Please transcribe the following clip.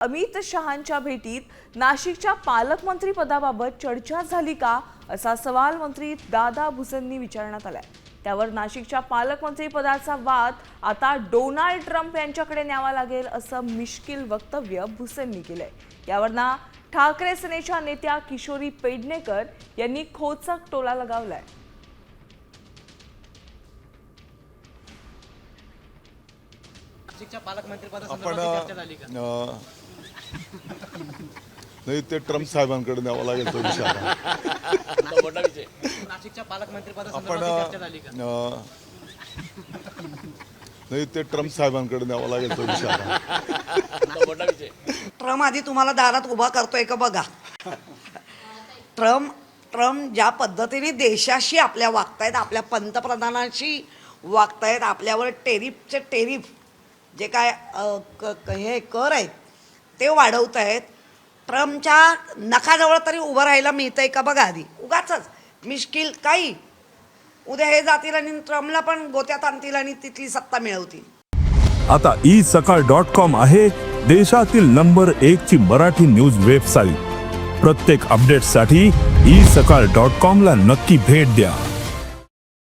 अमित शहांच्या भेटीत नाशिकच्या पालकमंत्री पदाबाबत चर्चा झाली का असा सवाल मंत्री दादा भुसेंनी विचारण्यात आलाय। त्यावर नाशिकच्या पालकमंत्री पदाचा वाद आता डोनाल्ड ट्रम्प यांच्याकडे न्यावा लागेल असं मिश्किल वक्तव्य भुसेंनी केलंय। यावर ठाकरे सेनेच्या नेत्या किशोरी पेडणेकर यांनी खोचक टोला लगावलाय। नाही ते ट्रम्प साहेबांकडे न्यावं लागेल तो विषय नाही ते ट्रम्प साहेबांकडे न्यावं लागेल तो विषय ट्रम्प आधी तुम्हाला दारात उभा करतोय का बघा। ट्रम्प ज्या पद्धतीने देशाशी आपल्या वागतायत, आपल्या पंतप्रधानांशी वागतायत, आपल्यावर टेरिफ जे काय हे कर आहेत ते वाढवत आहेत। ट्रम्पच्या नखाजवळ तरी उभं राहायला मिळतंय का बघा आधी। उगाचच मिश्किल काही उद्या हे जातील आणि ट्रम्पला पण गोत्यात आणतील आणि तिथली सत्ता मिळवतील। आता isakal.com आहे देशातील नंबर 1 ची मराठी न्यूज वेबसाईट। प्रत्येक अपडेटसाठी isakal.com ला नक्की भेट द्या।